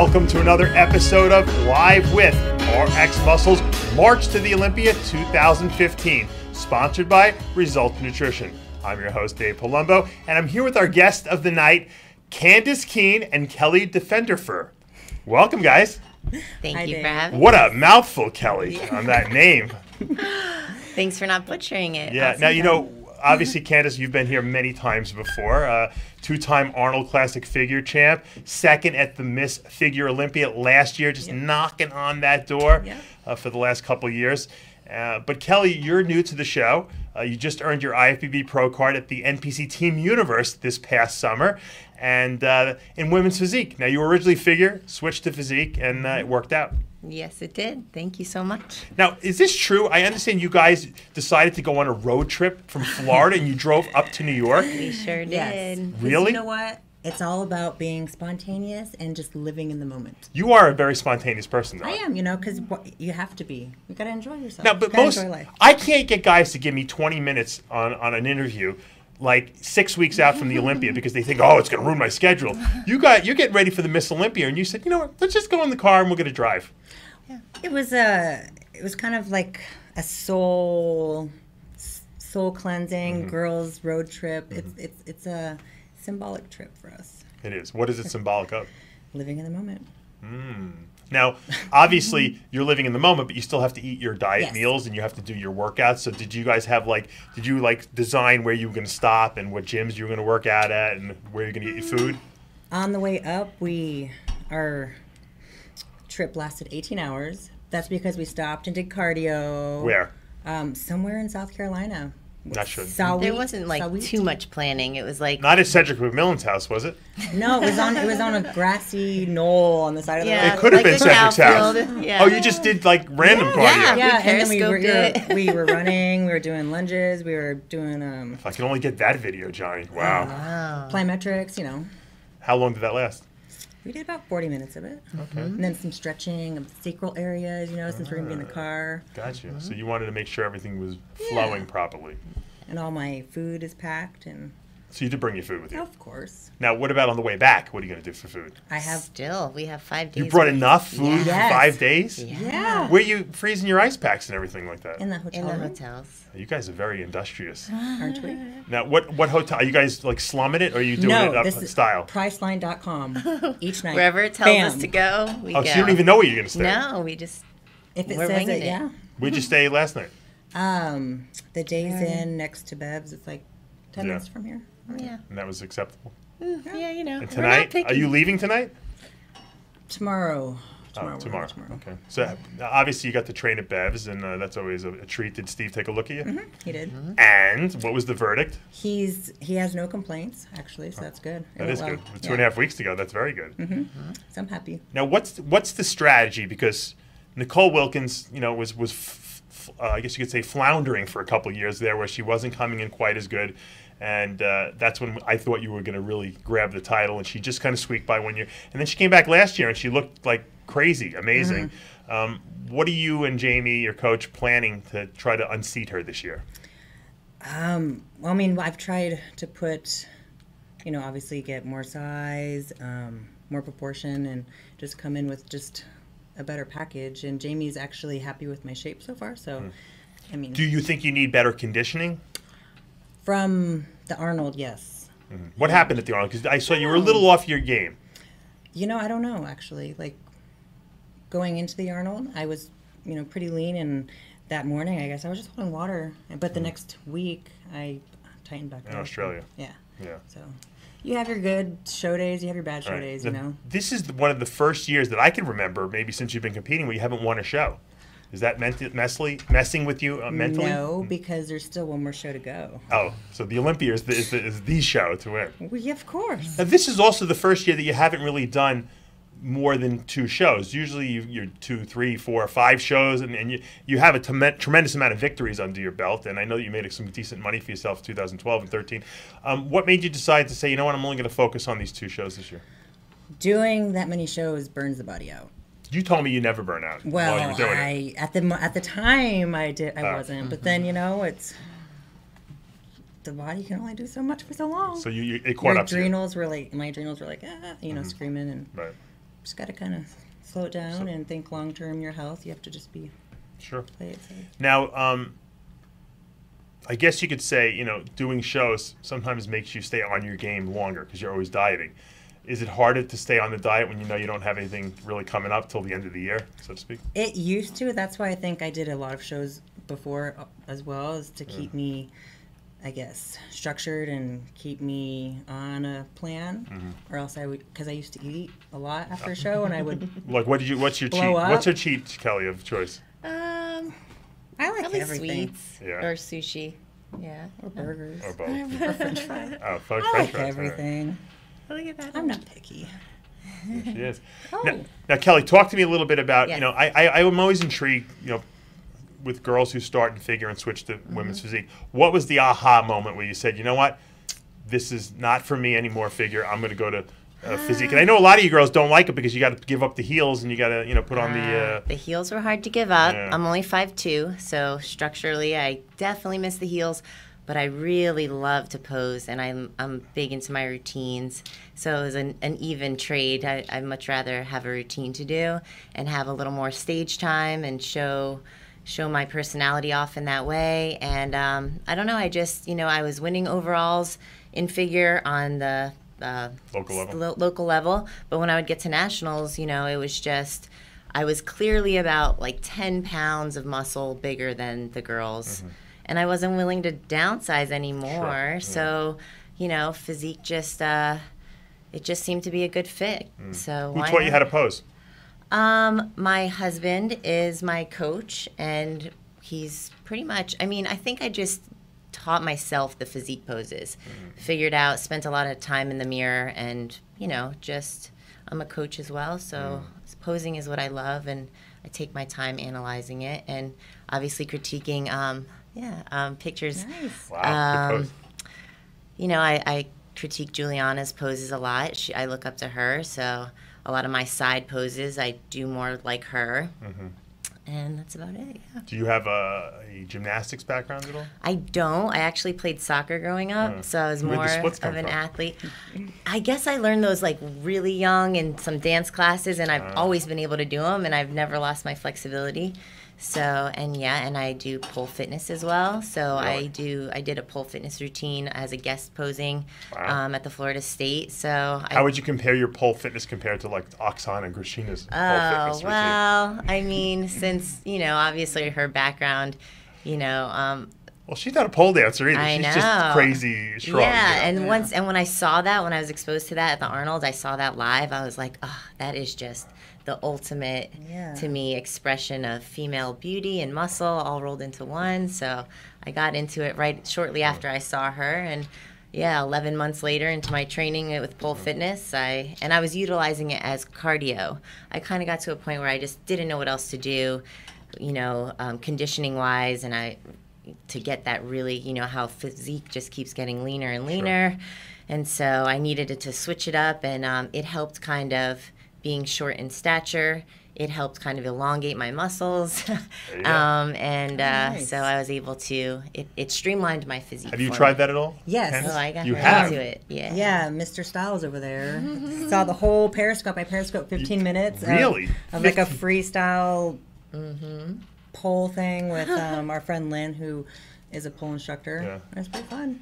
Welcome to another episode of Live with RxMuscle's March to the Olympia 2015, sponsored by Result Nutrition. I'm your host, Dave Palumbo, and I'm here with our guest of the night, Candice Keene and Kelly Defenderfer. Welcome, guys. Thank you for having What a mouthful, Kelly, on that name. Thanks for not butchering it. Yeah, now, you know, obviously, Candice, you've been here many times before. Two-time Arnold Classic figure champ, second at the Miss Figure Olympia last year, just knocking on that door for the last couple years. But Kelly, you're new to the show. You just earned your IFBB Pro card at the NPC Team Universe this past summer, and in women's physique. Now, you were originally figure, switched to physique, and it worked out. Yes, it did. Thank you so much. Now, is this true? I understand you guys decided to go on a road trip from Florida and you drove up to New York. We sure did. Yes. Really? You know what? It's all about being spontaneous and just living in the moment. You are a very spontaneous person, though. I am, you know, because you have to be. You got to enjoy yourself. Now, but I can't get guys to give me 20 minutes on an interview like 6 weeks out from the Olympia because they think, oh, it's going to ruin my schedule. You're getting ready for the Miss Olympia, and you said, you know what, let's just go in the car and we're going to drive. Yeah. It was kind of like a soul cleansing girls road trip. It's a symbolic trip for us. It is. What is it symbolic of? Living in the moment. Now, obviously, you're living in the moment, but you still have to eat your diet meals and you have to do your workouts. So did you guys have did you design where you were going to stop and what gyms you were going to work out at and where you're going to get your food? On the way up, our trip lasted 18 hours. That's because we stopped and did cardio. Where? Somewhere in South Carolina. Not sure. There wasn't too much planning. It was like not at Cedric McMillan's house, was it? No, it was on a grassy knoll on the side of the road. It could have been Cedric's house. Yeah. Oh, you just did random cardio. Yeah, and then we were running, we were doing lunges, we were doing If I can only get that video, Johnny. Wow. Plyometrics, you know. How long did that last? We did about 40 minutes of it. Okay. And then some stretching of sacral areas, you know, since we're going to be in the car. Gotcha. So you wanted to make sure everything was flowing properly. And all my food is packed. And so you did bring your food with you? Of course. Now, what about on the way back? What are you going to do for food? We have 5 days. You brought enough food for 5 days? Yeah. Where are you freezing your ice packs and everything like that? In the hotel. In the hotels. You guys are very industrious. Aren't we? Now, what hotel? Are you guys slumming it or are you doing it up in style? Priceline.com each night. Wherever it tells us to go, we go. So you don't even know where you're going to stay? No, we just If it says it, yeah. Where'd you stay last night? The Days Inn next to Bev's. It's like 10 minutes from here. Yeah. And that was acceptable? Yeah, you know. And tonight? Are you leaving tonight? Tomorrow. Tomorrow. Okay. So obviously you got to train at Bev's, and that's always a treat. Did Steve take a look at you? He did. And what was the verdict? He has no complaints, actually, so that's good. That is good. With 2.5 weeks to go, that's very good. So I'm happy. Now, what's the strategy? Because Nicole Wilkins, you know, was I guess you could say floundering for a couple of years there, where she wasn't coming in quite as good. And that's when I thought you were going to really grab the title, and she just kind of squeaked by 1 year. And then she came back last year, and she looked like crazy, amazing. What are you and Jamie, your coach, planning to try to unseat her this year? Well, I mean, I've tried to put, you know, obviously get more size, more proportion, and just come in with just a better package. And Jamie's actually happy with my shape so far. So, I mean, do you think you need better conditioning? From the Arnold, yes. What happened at the Arnold? Because I saw you were a little off your game. You know, I don't know, actually. Like, going into the Arnold, I was, you know, pretty lean, and that morning, I guess, I was just holding water. But the next week, I tightened back up. In Australia. Yeah. Yeah. So you have your good show days, you have your bad show days, you know. This is one of the first years that I can remember, maybe since you've been competing, where you haven't won a show. Is that messing with you mentally? No, because there's still one more show to go. Oh, so the Olympia is the show to win. Well, of course. Now, this is also the first year that you haven't really done more than 2 shows. Usually you're 2, 3, 4, 5 shows, and you have a tremendous amount of victories under your belt, and I know that you made some decent money for yourself in 2012 and 13. What made you decide to say, you know what, I'm only going to focus on these 2 shows this year? Doing that many shows burns the body out. You told me you never burn out while you were doing it. At the time I wasn't, but then, you know, it's the body can only do so much for so long. So it caught up to you. My adrenals were like, you know, screaming, and just got to kind of slow it down and think long term your health. You have to just be play it safe. Now, I guess you could say, you know, doing shows sometimes makes you stay on your game longer because you're always dieting. Is it harder to stay on the diet when you know you don't have anything really coming up till the end of the year, so to speak? It used to. That's why I think I did a lot of shows before as well, is to keep me, I guess, structured and keep me on a plan, or else I would, because I used to eat a lot after a show, and I would like, what's your cheat? up. What's your cheat, Kelly, of choice? I like probably everything. sweets or sushi. Yeah. Or burgers. Or both. Or French fries. Oh, French I like fries. everything. Look at that. I'm not picky. Yes, she is. Oh. Now, Kelly, talk to me a little bit about, Yes. you know, I'm always intrigued, you know, with girls who start in figure and switch to women's physique. What was the aha moment where you said, you know what, this is not for me anymore, figure. I'm going to go to physique. And I know a lot of you girls don't like it because you got to give up the heels and you got to, you know, put on the... The heels were hard to give up. Yeah. I'm only 5'2", so structurally I definitely miss the heels. But I really love to pose, and I'm big into my routines. So it was an even trade. I'd much rather have a routine to do and have a little more stage time and show my personality off in that way. And I don't know, I just, you know, I was winning overalls in figure on the local level. But when I would get to nationals, you know, it was just, I was clearly about like 10 pounds of muscle bigger than the girls. And I wasn't willing to downsize anymore. Sure. So, you know, physique just, it just seemed to be a good fit. So Who taught you how to pose? My husband is my coach, and he's pretty much, I mean, I think I just taught myself the physique poses, figured out, spent a lot of time in the mirror, and, you know, just, I'm a coach as well. So posing is what I love, and I take my time analyzing it, and obviously critiquing, pictures. Nice. Wow, good pose. You know, I critique Juliana's poses a lot. I look up to her, so a lot of my side poses, I do more like her. And that's about it, yeah. Do you have a gymnastics background at all? I don't. I actually played soccer growing up, so I was more of an athlete. I guess I learned those like really young in some dance classes, and I've always been able to do them, and I've never lost my flexibility. So, and I do pole fitness as well. So Really? I did a pole fitness routine as a guest posing at the Florida State. So how would you compare your pole fitness compared to like Oksana and Krishina's pole fitness routine? Well, I mean, since, you know, obviously her background, you know, well, she's not a pole dancer either. I She's know. just crazy strong. Yeah, you know? and when I saw that, when I was exposed to that at the Arnold, I saw that live. I was like, oh, that is just the ultimate, to me, expression of female beauty and muscle all rolled into one. So I got into it right shortly after I saw her, and 11 months later into my training with pole fitness, I was utilizing it as cardio. I kind of got to a point where I just didn't know what else to do, you know, conditioning wise, and to get that really, you know, how physique just keeps getting leaner and leaner. Sure. And so I needed it to switch it up, and it helped kind of being short in stature. It helped kind of elongate my muscles. Nice. So I was able to, it streamlined my physique. Have you tried that at all? Yes. Candice? Oh, I got you her have? into it. Yeah. Yeah, Mr. Styles over there. Saw the whole Periscope. I Periscope 15 minutes. Really? Of like a freestyle pole thing with our friend Lynn, who is a pole instructor. Yeah. It's pretty fun.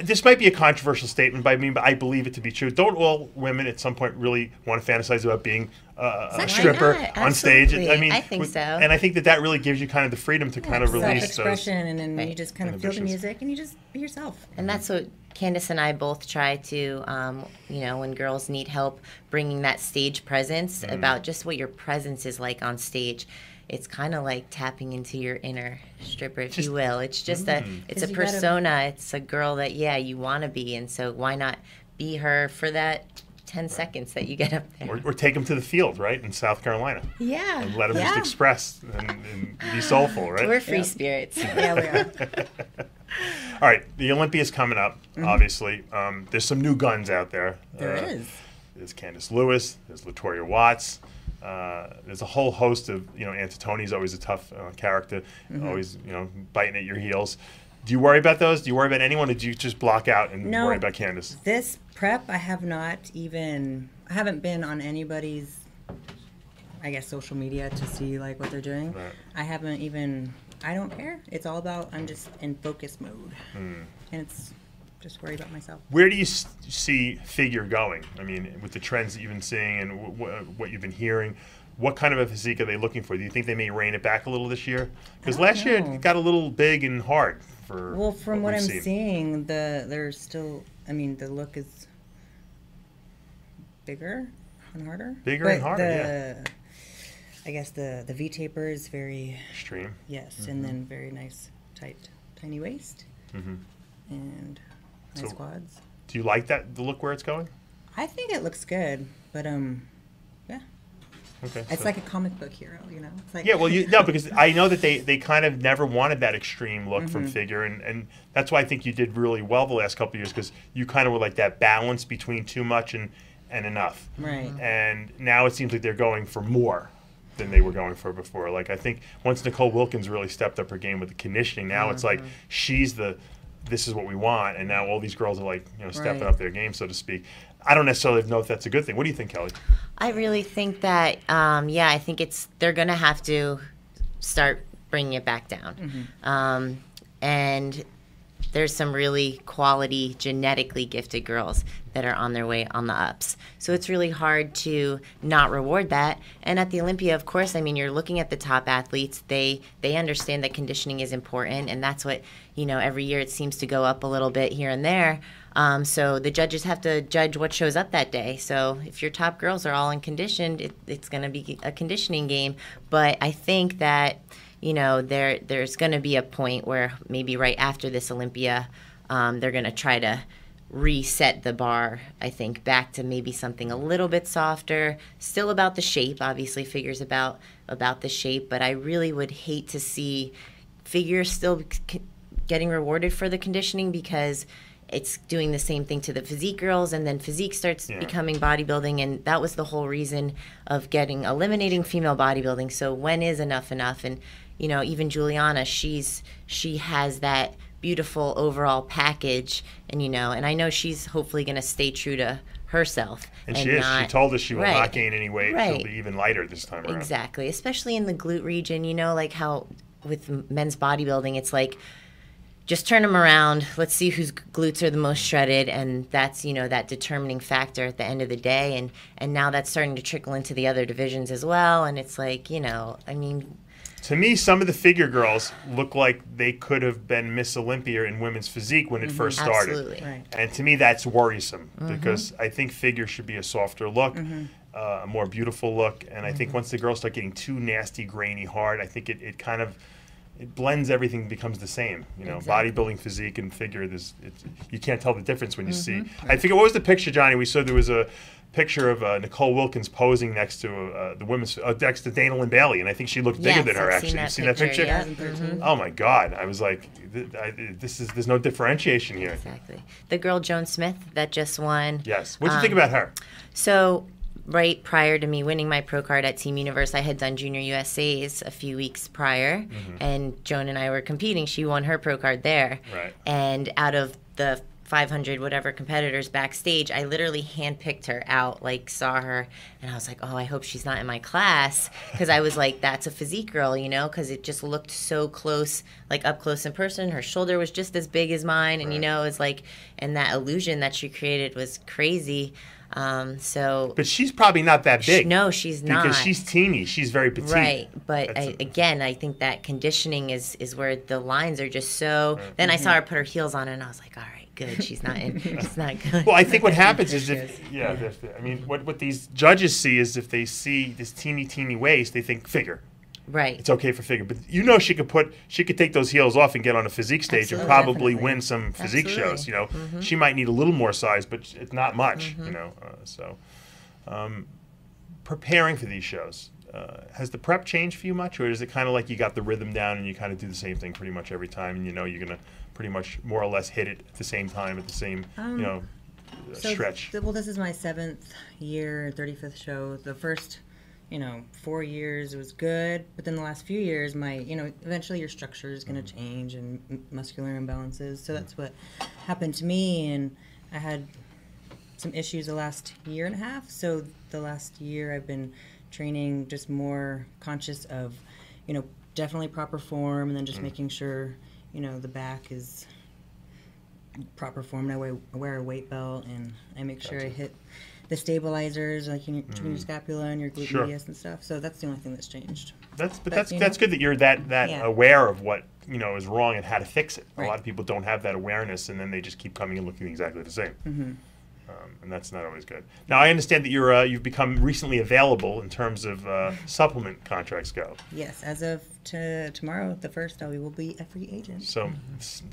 This might be a controversial statement by me, but I believe it to be true. Don't all women at some point really want to fantasize about being a stripper on stage? Absolutely. I mean, I think so. And I think that really gives you kind of the freedom to kind of release those Self-expression, and then you just kind of feel the inhibitions. music, and you just be yourself. And that's what Candice and I both try to, you know, when girls need help bringing that stage presence, about just what your presence is like on stage. It's kind of like tapping into your inner stripper, if you will. It's just it's a persona. It's a girl that, you want to be. And so why not be her for that 10 seconds that you get up there? Or take them to the field, right, in South Carolina. Yeah. And let them just express and be soulful, right? We're free spirits. Yeah, we are. All right, the Olympia's coming up, obviously. There's some new guns out there. There is. There's Candice Lewis. There's Latoya Watts. There's a whole host of, you know, Antoni's always a tough character, always, you know, biting at your heels. Do you worry about those? Do you worry about anyone, or do you just block out and worry about Candice? This prep, I haven't been on anybody's I guess, social media to see like what they're doing. Right. I don't care. It's all about, I'm just in focus mode. And it's just worry about myself. Where do you see Figure going? I mean, with the trends that you've been seeing and what you've been hearing, what kind of a physique are they looking for? Do you think they may rein it back a little this year? Because last year it got a little big and hard for. Well, from what I'm seeing, there's still, I mean, the look is bigger and harder. Bigger and harder, yeah. I guess the V taper is very extreme. Yes, and then very nice, tight, tiny waist, and nice quads. Do you like the look where it's going? I think it looks good, but yeah. Okay. It's like a comic book hero, you know. It's like yeah, well, no, because I know that they kind of never wanted that extreme look from Figure, and that's why I think you did really well the last couple of years, because you kind of were like that balance between too much and enough. Right. And now it seems like they're going for more than they were going for before. Like, I think once Nicole Wilkins really stepped up her game with the conditioning, now it's like this is what we want, and now all these girls are like, you know, stepping up their game, so to speak. I don't necessarily know if that's a good thing. What do you think, Kelly? I really think that, I think they're going to have to start bringing it back down. And there's some really quality, genetically gifted girls that are on their way on the ups. So it's really hard to not reward that. And at the Olympia, of course, I mean, you're looking at the top athletes. They understand that conditioning is important, and that's what, you know, every year it seems to go up a little bit here and there. So the judges have to judge what shows up that day. So if your top girls are all unconditioned, it's going to be a conditioning game. But I think that, you know, there's going to be a point where maybe right after this Olympia, they're going to try to reset the bar, I think, back to maybe something a little bit softer, still about the shape. Obviously, Figure's about the shape, but I really would hate to see Figure still getting rewarded for the conditioning, because it's doing the same thing to the Physique girls, and then Physique starts becoming bodybuilding, and that was the whole reason of eliminating female bodybuilding. So when is enough? And, you know, even Juliana, she has that beautiful overall package, and, you know, and I know she's hopefully going to stay true to herself. And she is. She told us she will not gain any weight. She'll be even lighter this time around. Exactly, especially in the glute region, you know, like how with men's bodybuilding, it's like, just turn them around. Let's see whose glutes are the most shredded, and that's, you know, that determining factor at the end of the day. And now that's starting to trickle into the other divisions as well. And it's like, you know, I mean, to me, some of the Figure girls look like they could have been Miss Olympia in women's physique when it first started. Absolutely. Right. And to me, that's worrisome, because I think Figure should be a softer look, a more beautiful look. And I think once the girls start getting too nasty, grainy, hard, I think it kind of it blends everything, becomes the same. You know, bodybuilding, physique, and Figure. You can't tell the difference when you see. I think, what was the picture, Johnny? We saw there was a picture of Nicole Wilkins posing next to the women's next to Dana Lynn Bailey, and I think she looked bigger than her. Actually, you've seen that picture? Yeah. Oh my God! I was like, there's no differentiation here. Exactly. The girl Joan Smith that just won. Yes. What did you think about her? So, right prior to me winning my pro card at Team Universe, I had done Junior USA's a few weeks prior, and Joan and I were competing. She won her pro card there. Right. And out of the 500 whatever competitors backstage, I literally handpicked her out, like saw her, and I was like, oh, I hope she's not in my class, because I was like, that's a physique girl, you know, because it just looked so close, like up close in person. Her shoulder was just as big as mine, and you know, it was like, and that illusion that she created was crazy. But she's probably not that big. No, she's not. Because she's teeny. She's very petite. Right. But I think that conditioning is where the lines are just so. Then I saw her put her heels on, and I was like, all right, good. She's not in. She's not good. Well, I think what happens is what these judges see is if they see this teeny waist, they think Figure. Right. It's okay for Figure. But you know, she could take those heels off and get on a physique stage and probably win some physique shows. You know, she might need a little more size, but it's not much. You know, preparing for these shows, has the prep changed for you much, or is it kind of like you got the rhythm down and you kind of do the same thing pretty much every time, and you know you're gonna pretty much more or less hit it at the same time at the same stretch? Well, this is my 7th year, 35th show. The first 4 years it was good, but then the last few years, eventually your structure is going to change and muscular imbalances. So that's what happened to me, and I had some issues the last year and a half. So the last year I've been training just more conscious of, definitely proper form, and then just making sure, the back is proper form. And I wear a weight belt, and I make sure I hit the stabilizers, like between your scapula and your glute medius and stuff. So that's the only thing that's changed. That's good that you're that aware of what is wrong and how to fix it. A lot of people don't have that awareness, and then they just keep coming and looking exactly the same. And that's not always good. Now, I understand that you've become recently available in terms of supplement contracts go. Yes, as of tomorrow, the 1st, I will be a free agent. So,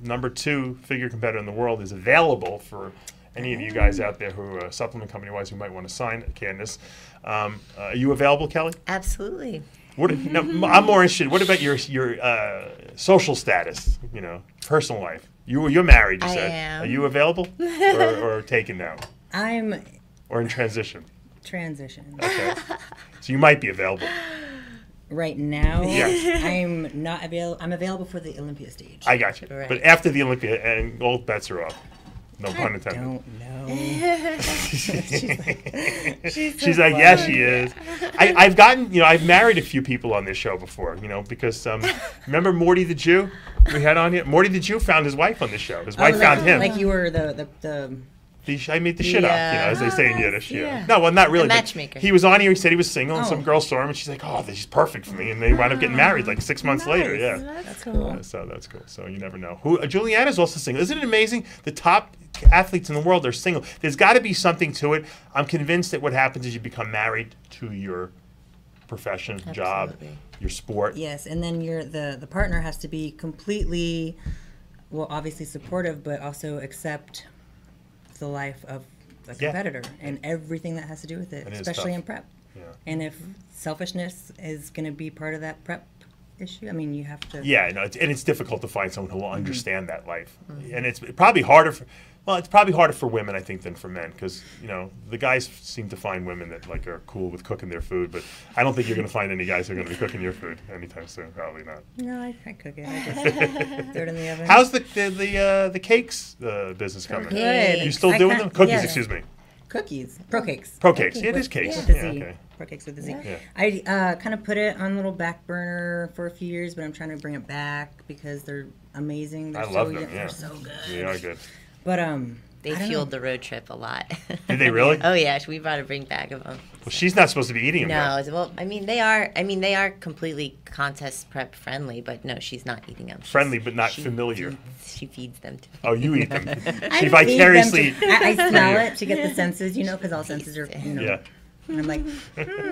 number 2 figure competitor in the world is available for any of you guys out there who are supplement company-wise who might want to sign Candice. Are you available, Kelly? Absolutely. Now, I'm more interested. What about your social status? Personal life. You're married. You said. I am. Are you available or taken now? Or in transition. Transition. Okay. So you might be available. Right now, yes. I'm not available. I'm available for the Olympia stage. I got you. Right. But after the Olympia, and all bets are off. No pun intended. I don't know. She's like, yeah, she is. I've married a few people on this show before, because remember Morty the Jew we had on here? Morty the Jew found his wife on this show. His wife found him. Like you were the I made the shit up, as they say in Yiddish. Yeah. No, well, not really. The matchmaker. He was on here. He said he was single, and some girl saw him, and she's like, "Oh, she's perfect for me." And they wound up getting married like 6 months later. Yeah, that's cool. So that's cool. So you never know. Juliana's also single. Isn't it amazing? The top athletes in the world are single. There's got to be something to it. I'm convinced that what happens is you become married to your profession, job, your sport. Yes, and then the partner has to be completely, obviously supportive, but also accept the life of a competitor and everything that has to do with it, especially in prep. Yeah. And if selfishness is going to be part of that prep issue, you have to. Yeah, no, it's difficult to find someone who will understand that life, and it's probably harder for. Well, it's probably harder for women, I think, than for men, because the guys seem to find women that are cool with cooking their food, but I don't think you're going to find any guys who are going to be cooking your food anytime soon. Probably not. No, I cook it. I just throw it in the oven. How's the cakes business coming? Good. You still doing them? Cookies, excuse me. Cookies. Pro cakes. Pro cakes. Yeah, it is cakes. With the Z. Okay. Pro cakes with the Z. Yeah. I kind of put it on a little back burner for a few years, but I'm trying to bring it back because they're amazing. I love them. They're so good. They are good. But they fueled the road trip a lot. Did they really? Oh yeah, we brought a big bag of them. Well, she's not supposed to be eating them. No, well, they are completely contest prep friendly, but no, she's not eating them. Friendly, but not familiar. She feeds them to me. Oh, you eat them. She vicariously. I smell it to get the senses, because all senses are, Yeah. And I'm like,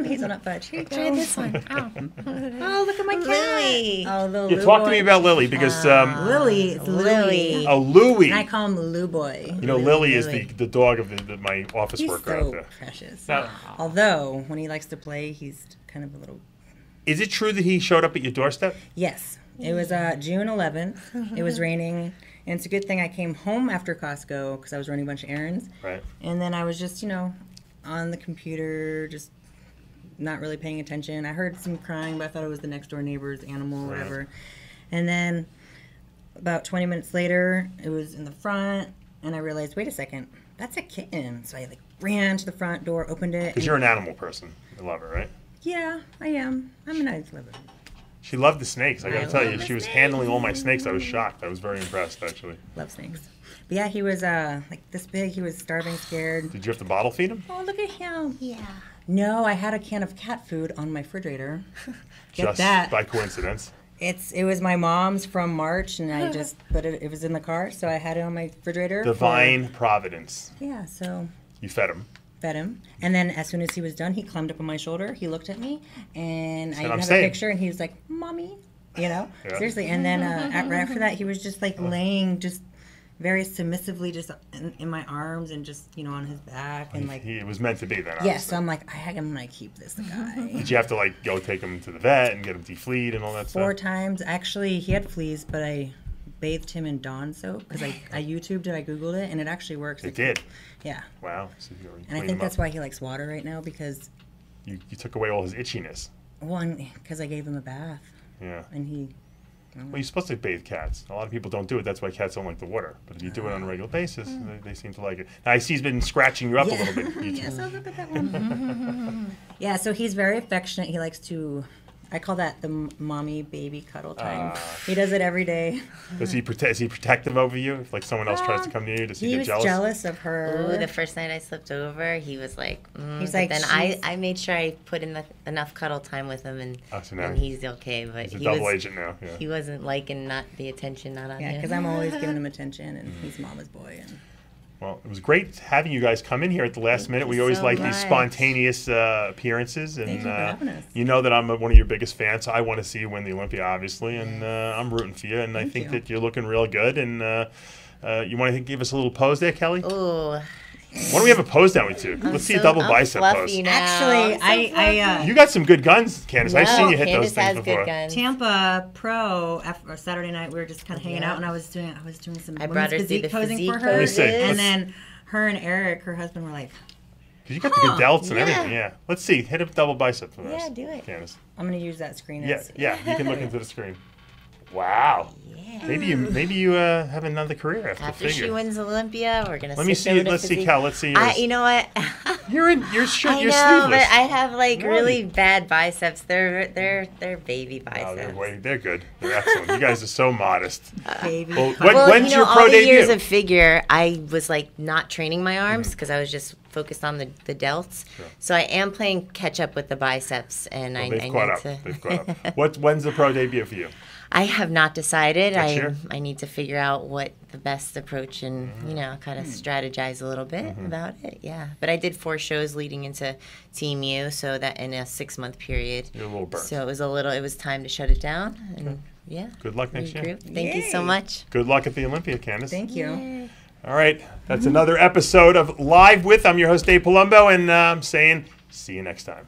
hazelnut fudge. Here, try this one. Oh, look at my cat. Lily. Oh, little Lou talk boy. to me about Lily, because Lily. It's Louie. Oh, Louie. And I call him Lou Boy. Lily is the dog of my office worker out there. He's so precious. Now, although, when he likes to play, he's kind of a little... Is it true that he showed up at your doorstep? Yes. It was June 11th. It was raining. And it's a good thing I came home after Costco because I was running a bunch of errands. Right. And then I was just, on the computer, just not really paying attention. I heard some crying, but I thought it was the next door neighbor's animal or whatever. And then about 20 minutes later, it was in the front, and I realized, wait a second, that's a kitten. So I ran to the front door, opened it. Because you're an animal person. You love her, right? Yeah, I am. I'm a nice lover. She loved the snakes. I got to tell you, she was handling all my snakes. I was shocked. I was very impressed, actually. Love snakes. But yeah, he was this big. He was starving, scared. Did you have to bottle feed him? Oh, look at him. Yeah. No, I had a can of cat food on my refrigerator. Just that. By coincidence. It was my mom's from March, and I just put it. It was in the car, so I had it on my refrigerator. Divine providence. Yeah. So. You fed him. Fed him, and then as soon as he was done, he climbed up on my shoulder. He looked at me, and I even have a picture, and he was like, "Mommy," seriously. And then right after that, he was just laying, just very submissively, just in my arms, and just on his back, and it was meant to be then. Yeah, so I'm like, I'm gonna keep this guy. Did you have to go take him to the vet and get him defleed and all that stuff? 4 times, actually. He had fleas, but I bathed him in Dawn soap because I YouTubed it, I Googled it, and it actually works. It did? Yeah. Wow. So and I think that's why he likes water right now, because... You took away all his itchiness. One, because I gave him a bath. Yeah. And he Well, you're supposed to bathe cats. A lot of people don't do it. That's why cats don't like the water. But if you do it on a regular basis, they seem to like it. Now, I see he's been scratching you up a little bit. Yes, I'll look at that one. Yeah, so he's very affectionate. He likes to, I call that the mommy baby cuddle time. He does it every day. Is he protective over you? If like someone else tries to come near you, does he get jealous? He was jealous of her. Ooh, the first night I slept over, he was like, he's like, then I made sure I put in enough cuddle time with him, and he's okay. But he's a double agent now. Yeah. He wasn't liking not the attention, not on him. Yeah, because I'm always giving him attention, and he's mama's boy. And well, it was great having you guys come in here at the last minute. We always like these spontaneous appearances, and Thank you for having us. You know that I'm one of your biggest fans. So I want to see you win the Olympia, obviously, and I'm rooting for you. And I think that you're looking real good. And you want to give us a little pose there, Kelly? Ooh. Why don't we have a pose down with you? Let's see a double bicep pose. Now. Actually, I you got some good guns, Candice. I've seen you hit those things before. Good guns. Tampa Pro after Saturday night, we were just kind of hanging out, and I was doing some women's physique posing for her, and then her and Eric, her husband, were like, because you got the good delts and everything. Yeah. Let's see. Hit a double bicep for us. Yeah, do it. Candice. I'm gonna use that screen. Yeah. You can look into the screen. Wow. Yeah. Maybe you have another career after she wins Olympia, we're gonna. Let's see, Cal. Let's see yours. You know what? You're sleeveless. But I have like really bad biceps. They're baby biceps. Oh, they're good. They're excellent. You guys are so modest. Baby. Well, when's your pro all the debut? years of figure, I was like not training my arms because I was just focused on the delts. Sure. So I am playing catch up with the biceps, and I need to. They've caught up. When's the pro debut for you? I have not decided. Sure. I need to figure out what the best approach and kind of strategize a little bit about it. Yeah, but I did 4 shows leading into Team U, so that in a 6-month period. You're a little burnt. So it was time to shut it down, and yeah. Good luck next year. Thank you so much. Good luck at the Olympia, Candice. Thank you. Yay. All right, that's another episode of Live With. I'm your host Dave Palumbo, and I'm saying see you next time.